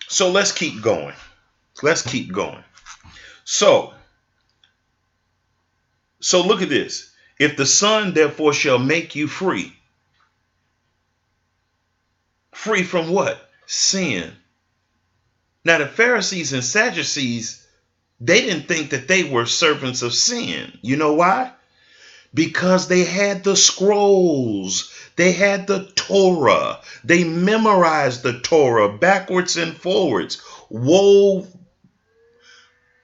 So let's keep going. Let's keep going. So look at this. If the Son therefore shall make you free. Free from what? Sin. Now the Pharisees and Sadducees, they didn't think that they were servants of sin. You know why? Because they had the scrolls. They had the Torah. They memorized the Torah backwards and forwards. Wove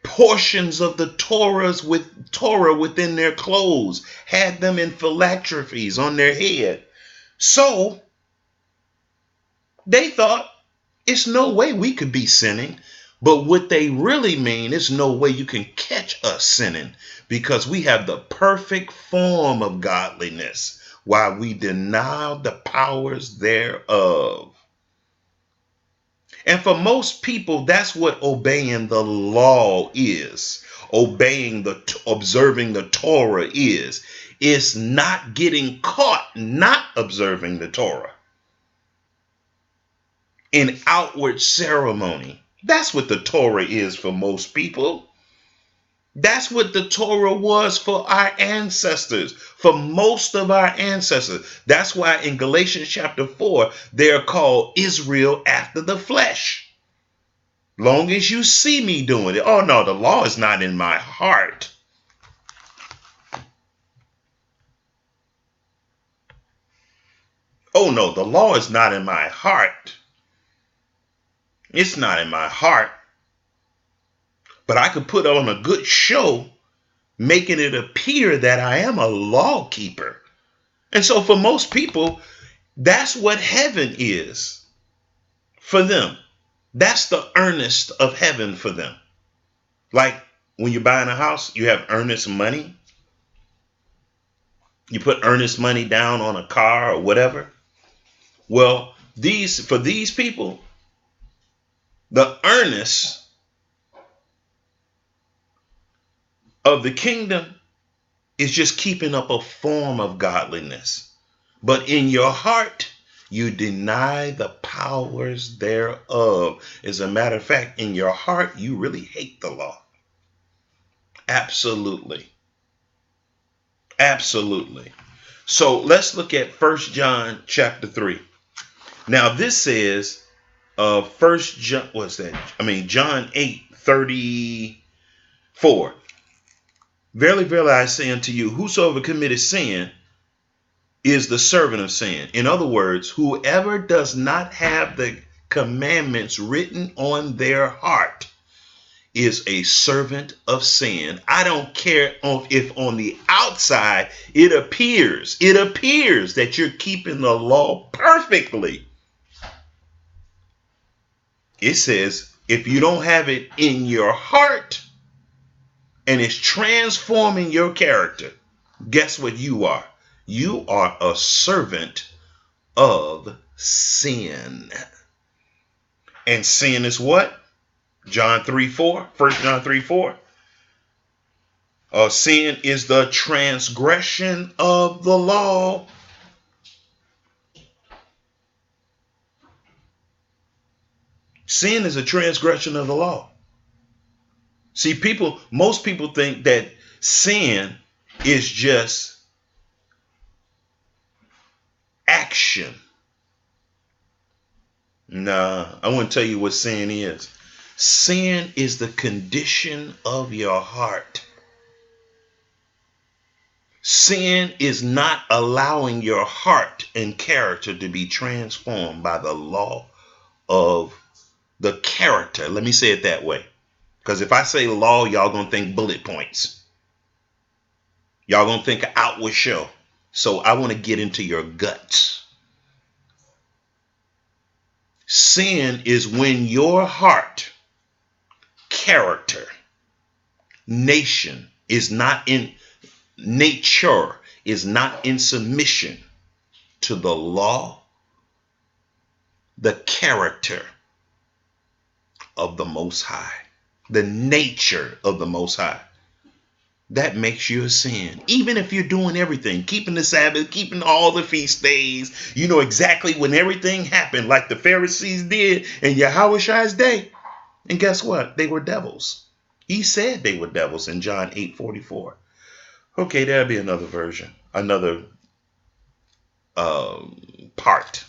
portions of the Torah within their clothes. Had them in phylacteries on their head. So they thought, it's no way we could be sinning. But what they really mean is no way you can catch us sinning, because we have the perfect form of godliness while we deny the powers thereof. And for most people, that's what obeying the law is. Observing the Torah is. It's not getting caught not observing the Torah in outward ceremony. That's what the Torah is for most people. That's what the Torah was for our ancestors, for most of our ancestors. That's why in Galatians chapter 4, they're called Isreal after the flesh. Long as you see me doing it. Oh no, the law is not in my heart. Oh no, the law is not in my heart. It's not in my heart. But I could put on a good show, making it appear that I am a law keeper. And so for most people, that's what heaven is for them. That's the earnest of heaven for them. Like when you're buying a house, you have earnest money. You put earnest money down on a car or whatever. Well, for these people, the earnest of the kingdom is just keeping up a form of godliness. But in your heart, you deny the powers thereof. As a matter of fact, in your heart, you really hate the law. Absolutely. Absolutely. So let's look at 1 John chapter 3. Now this says, John 8:34. Verily, verily, I say unto you, whosoever committeth sin is the servant of sin. In other words, whoever does not have the commandments written on their heart is a servant of sin. I don't care if on the outside it appears that you're keeping the law perfectly. It says, if you don't have it in your heart and it's transforming your character, guess what you are? You are a servant of sin. And sin is what? John 3:4, 1 John 3:4. Sin is the transgression of the law. Sin is a transgression of the law. See, most people think that sin is just action. Nah, I want to tell you what sin is. Sin is the condition of your heart. Sin is not allowing your heart and character to be transformed by the law of the character. Let me say it that way. Because if I say law, y'all going to think bullet points. Y'all going to think outward show. So I want to get into your guts. Sin is when your heart, character, nature is not in submission to the law, the character of the Most High, the nature of the Most High. that makes you a sin. Even if you're doing everything, keeping the Sabbath, keeping all the feast days, you know exactly when everything happened, like the Pharisees did in Yahweh's day. And guess what? They were devils. He said they were devils in John 8:44. Okay, there'll be another version, another part